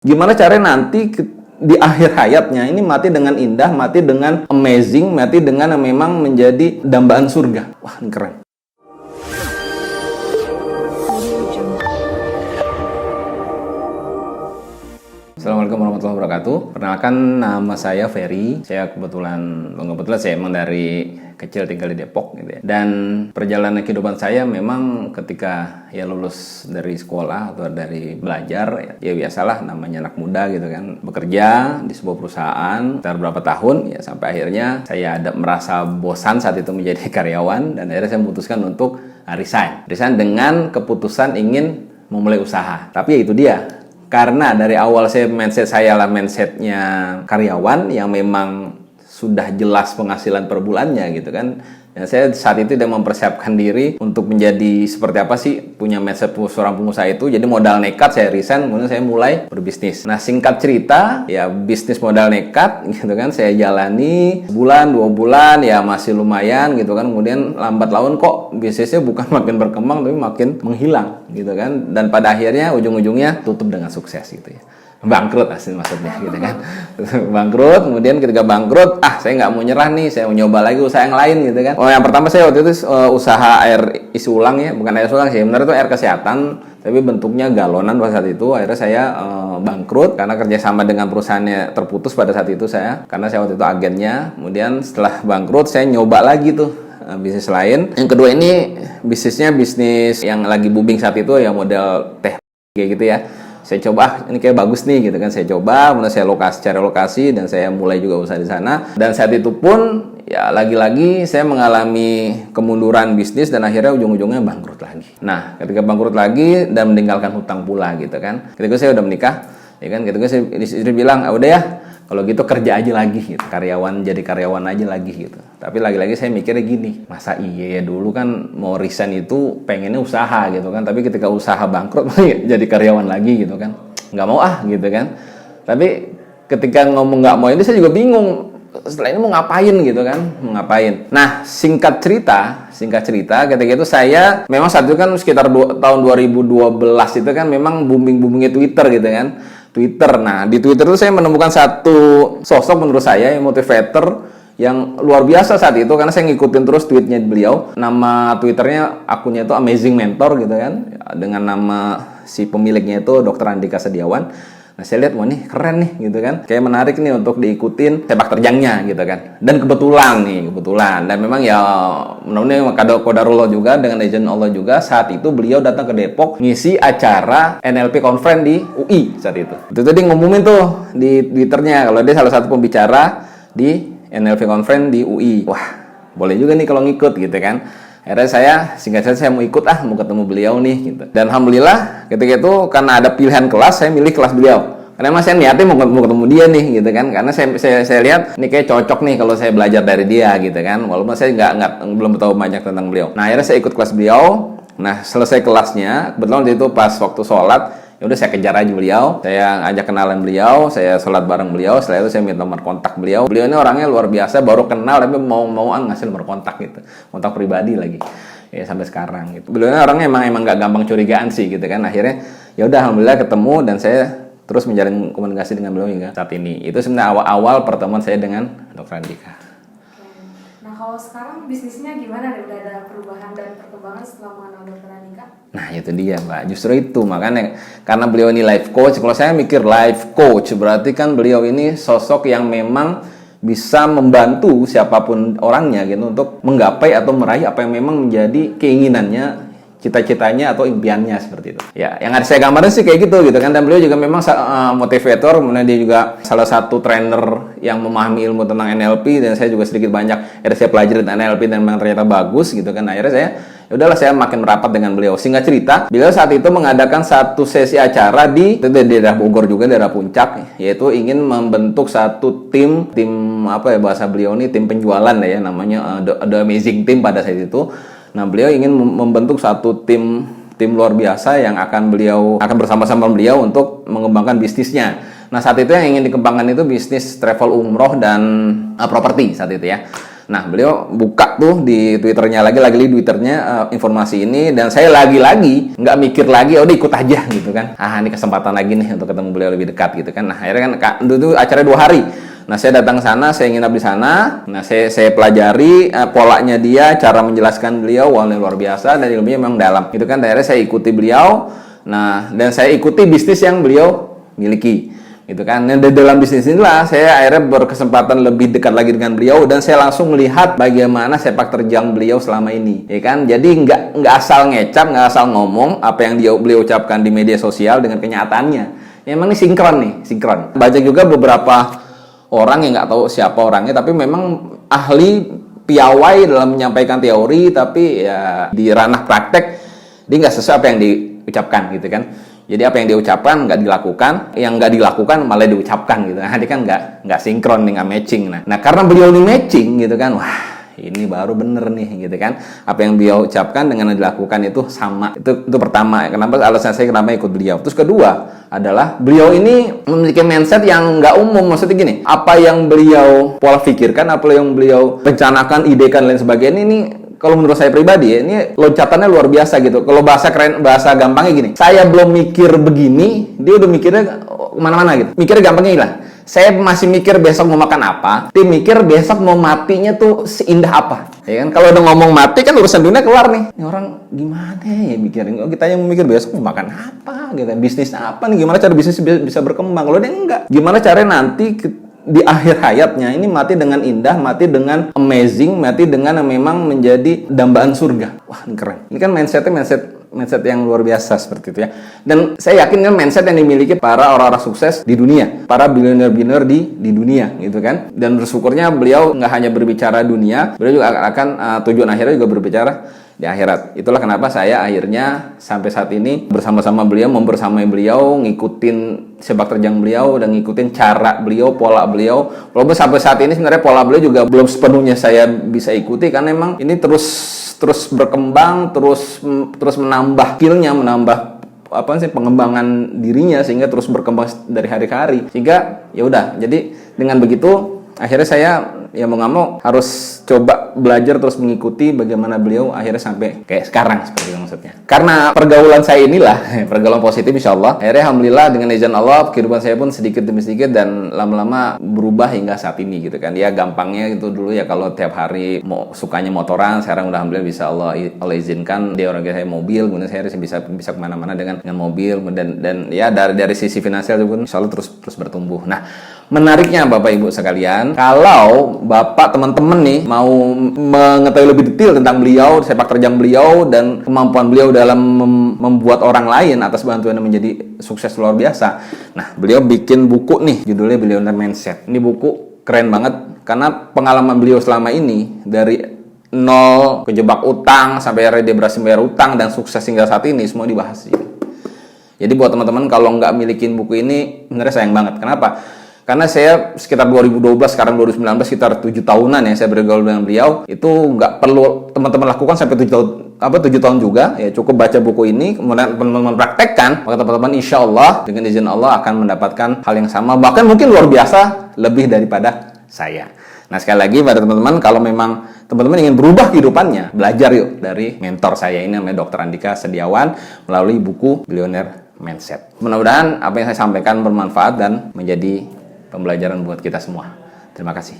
Gimana caranya nanti di akhir hayatnya ini mati dengan indah, mati dengan amazing, mati dengan yang memang menjadi dambaan surga. Wah, ini keren. Assalamualaikum warahmatullahi wabarakatuh. Perkenalkan, nama saya Ferry. Saya kebetulan saya emang dari kecil tinggal di Depok gitu ya. Dan perjalanan kehidupan saya memang ketika ya lulus dari sekolah atau dari belajar ya biasalah namanya anak muda gitu kan, bekerja di sebuah perusahaan sekitar berapa tahun ya sampai akhirnya saya ada merasa bosan saat itu menjadi karyawan dan akhirnya saya memutuskan untuk resign dengan keputusan ingin memulai usaha. Tapi ya itu dia. Karena dari awal mindset saya lah mindsetnya karyawan yang memang sudah jelas penghasilan per bulannya gitu kan. Dan saya saat itu udah mempersiapkan diri untuk menjadi seperti apa sih punya mindset seorang pengusaha itu. Jadi modal nekat saya resign, kemudian saya mulai berbisnis. Nah singkat cerita ya bisnis modal nekat gitu kan saya jalani bulan 2 bulan ya masih lumayan gitu kan. Kemudian lambat laun kok bisnisnya bukan makin berkembang tapi makin menghilang gitu kan. Dan pada akhirnya ujung-ujungnya tutup dengan sukses gitu ya. Bangkrut asli maksudnya gitu kan. Bangkrut, kemudian ketika bangkrut saya nggak mau nyerah nih, saya mau nyoba lagi usaha yang lain gitu kan. Yang pertama saya waktu itu usaha air isi ulang ya, bukan air isi ulang sih, benar itu air kesehatan tapi bentuknya galonan pada saat itu. Akhirnya saya bangkrut karena kerjasama dengan perusahaannya terputus pada saat itu saya, karena saya waktu itu agennya. Kemudian setelah bangkrut saya nyoba lagi tuh bisnis lain. Yang kedua ini bisnisnya bisnis yang lagi booming saat itu ya, model teh kayak gitu ya. Saya coba, ini kayak bagus nih gitu kan. Saya coba, kemudian saya cari lokasi dan saya mulai juga usaha di sana. Dan saat itu pun ya lagi-lagi saya mengalami kemunduran bisnis dan akhirnya ujung-ujungnya bangkrut lagi. Nah, ketika bangkrut lagi dan meninggalkan hutang pula gitu kan. Ketika saya udah menikah, ya kan, ketika saya istri bilang, udah ya, kalau gitu kerja aja lagi gitu. Jadi karyawan aja lagi gitu. Tapi lagi-lagi saya mikirnya gini, masa iya ya dulu kan mau resign itu pengennya usaha gitu kan. Tapi ketika usaha bangkrut jadi karyawan lagi gitu kan. Nggak mau gitu kan. Tapi ketika ngomong nggak mau ini saya juga bingung. Setelah ini mau ngapain gitu kan. Mau ngapain. Nah singkat cerita ketika itu saya memang saat itu kan sekitar tahun 2012 itu kan memang booming-boomingnya Twitter gitu kan. Twitter. Nah, di Twitter itu saya menemukan satu sosok menurut saya yang motivator yang luar biasa saat itu karena saya ngikutin terus tweetnya beliau. Nama Twitternya akunnya itu Amazing Mentor gitu kan. Dengan nama si pemiliknya itu Dr. Andika Setiawan. Nah, saya lihat wah nih keren nih gitu kan. Kayak menarik nih untuk diikutin sepak terjangnya gitu kan. Dan kebetulan dan memang ya mudah-mudahan qadarullah juga dengan izin Allah juga saat itu beliau datang ke Depok ngisi acara NLP Conference di UI saat itu. Itu tadi ngumumin tuh di Twitternya kalau dia salah satu pembicara di NLP Conference di UI. Wah, boleh juga nih kalau ngikut gitu kan. Akhirnya saya mau ikut mau ketemu beliau nih gitu. Dan alhamdulillah ketika itu karena ada pilihan kelas saya milih kelas beliau. Karena emang saya niatnya mau ketemu dia nih gitu kan. Karena saya lihat ini kayak cocok nih kalau saya belajar dari dia gitu kan. Walaupun saya belum tahu banyak tentang beliau. Nah, akhirnya saya ikut kelas beliau. Nah, selesai kelasnya, kebetulan waktu itu pas waktu sholat ya udah saya kejar aja beliau, saya ajak kenalan beliau, saya sholat bareng beliau. Setelah itu saya minta nomor kontak beliau. Beliau ini orangnya luar biasa, baru kenal tapi mau-mauan ngasih nomor kontak gitu, kontak pribadi lagi ya sampai sekarang gitu. Beliau ini orangnya emang gak gampang curigaan sih gitu kan. Akhirnya ya udah alhamdulillah ketemu dan saya terus menjalin komunikasi dengan beliau hingga saat ini. Itu sebenarnya awal pertemuan saya dengan Dr. Andika. Nah kalau sekarang bisnisnya gimana? Udah ada perubahan dan perkembangan setelah mengenal Dr. Andika? Nah itu dia Mbak, justru itu makanya karena beliau ini life coach. Kalau saya mikir life coach berarti kan beliau ini sosok yang memang bisa membantu siapapun orangnya gitu untuk menggapai atau meraih apa yang memang menjadi keinginannya, cita-citanya atau impiannya seperti itu. Ya, yang ada saya gambarin sih kayak gitu kan. Dan beliau juga memang motivator, kemudian dia juga salah satu trainer yang memahami ilmu tentang NLP dan saya juga sedikit banyak saya pelajari tentang NLP dan memang ternyata bagus gitu kan. Akhirnya saya makin merapat dengan beliau. Singkat cerita, beliau saat itu mengadakan satu sesi acara di daerah Bogor juga, daerah Puncak, yaitu ingin membentuk satu tim apa ya bahasa beliau ini tim penjualan ya namanya The Amazing Team pada saat itu. Nah, beliau ingin membentuk satu tim luar biasa yang akan bersama-sama beliau untuk mengembangkan bisnisnya. Nah, saat itu yang ingin dikembangkan itu bisnis travel umroh dan properti saat itu ya. Nah, beliau buka tuh di Twitternya lagi Twitternya informasi ini, dan saya lagi-lagi nggak mikir lagi, udah ikut aja gitu kan. Ini kesempatan lagi nih untuk ketemu beliau lebih dekat gitu kan. Nah, akhirnya kan itu acaranya 2 hari. Nah, saya datang ke sana, saya nginap di sana. Nah, saya pelajari polanya dia, cara menjelaskan beliau, luar biasa, dan ilmunya memang dalam. Gitu kan, akhirnya saya ikuti beliau. Nah, dan saya ikuti bisnis yang beliau miliki. Gitu kan. Dan dalam bisnis inilah saya akhirnya berkesempatan lebih dekat lagi dengan beliau, dan saya langsung melihat bagaimana sepak terjang beliau selama ini, ya kan. Jadi nggak asal ngecap, nggak asal ngomong apa yang beliau ucapkan di media sosial dengan kenyataannya. Ya, emang ini sinkron. Baca juga beberapa orang yang nggak tahu siapa orangnya, tapi memang ahli piawai dalam menyampaikan teori, tapi ya di ranah praktek dia nggak sesuai apa yang diucapkan gitu kan. Jadi apa yang diucapkan nggak dilakukan, yang nggak dilakukan malah diucapkan gitu. Nah, dia kan nggak sinkron, nggak matching. Nah, karena beliau ini matching gitu kan, wah ini baru bener nih gitu kan. Apa yang beliau ucapkan dengan yang dilakukan itu sama. Itu pertama. Kenapa alasan saya kenapa ikut beliau. Terus kedua adalah beliau ini memiliki mindset yang nggak umum. Maksudnya gini, apa yang beliau pola pikirkan, apa yang beliau rencanakan, idekan dan lain sebagainya ini kalau menurut saya pribadi ya, ini loncatannya luar biasa gitu. Kalau bahasa gampangnya gini, saya belum mikir begini, dia udah mikirnya kemana-mana gitu. Mikirnya gampangnya hilang. Saya masih mikir besok mau makan apa, dia mikir besok mau matinya tuh seindah apa. Ya kan, kalau udah ngomong mati kan urusan dunia kelar nih. Ini orang gimana ya mikirin, kita yang mikir besok mau makan apa gitu, bisnis apa nih, gimana cara bisnis bisa berkembang. Kalau dia enggak, gimana caranya nanti di akhir hayatnya ini mati dengan indah, mati dengan amazing, mati dengan yang memang menjadi dambaan surga. Wah, ini keren. Ini kan mindset yang luar biasa seperti itu ya. Dan saya yakin kan mindset yang dimiliki para orang-orang sukses di dunia, para bilioner-bilioner di dunia gitu kan. Dan bersyukurnya beliau nggak hanya berbicara dunia, beliau juga akan tujuan akhirnya juga berbicara di akhirat. Itulah kenapa saya akhirnya sampai saat ini bersama-sama beliau, membersamai beliau, ngikutin sepak terjang beliau dan ngikutin cara beliau, pola beliau. Walaupun sampai saat ini sebenarnya pola beliau juga belum sepenuhnya saya bisa ikuti, karena memang ini terus berkembang, terus menambah skillnya, menambah pengembangan dirinya, sehingga terus berkembang dari hari ke hari. Sehingga ya udah, jadi dengan begitu akhirnya saya ya mau nggak mau harus coba belajar terus mengikuti bagaimana beliau akhirnya sampai kayak sekarang, seperti itu maksudnya. Karena pergaulan saya inilah pergaulan positif insyaallah, akhirnya alhamdulillah dengan izin Allah kehidupan saya pun sedikit demi sedikit dan lama-lama berubah hingga saat ini gitu kan. Ya gampangnya itu dulu ya, kalau tiap hari mau sukanya motoran, sekarang udah alhamdulillah bisa Allah izinkan dia orang saya mobil, kemudian saya bisa kemana-mana dengan mobil, dan ya dari sisi finansial pun insyaallah terus bertumbuh. Nah, menariknya Bapak Ibu sekalian, kalau Bapak teman-teman nih mau mengetahui lebih detail tentang beliau, sepak terjang beliau, dan kemampuan beliau dalam membuat orang lain atas bantuannya menjadi sukses luar biasa. Nah, beliau bikin buku nih, judulnya Billionaire Mindset. Ini buku keren banget, karena pengalaman beliau selama ini, dari nol kejebak utang, sampai akhirnya dia berhasil bayar utang, dan sukses hingga saat ini, semua dibahas. Jadi buat teman-teman kalau nggak milikin buku ini, sebenarnya sayang banget. Kenapa? Karena saya sekitar 2012, sekarang 2019, sekitar 7 tahunan ya saya bergaul dengan beliau. Itu nggak perlu teman-teman lakukan sampai 7 tahun juga. Ya cukup baca buku ini, kemudian teman-teman praktekkan, maka teman-teman insya Allah dengan izin Allah akan mendapatkan hal yang sama, bahkan mungkin luar biasa lebih daripada saya. Nah, sekali lagi pada teman-teman, kalau memang teman-teman ingin berubah kehidupannya, belajar yuk dari mentor saya ini, namanya Dr. Andika Setiawan, melalui buku Billionaire Mindset. Mudah-mudahan apa yang saya sampaikan bermanfaat dan menjadi pembelajaran buat kita semua. Terima kasih.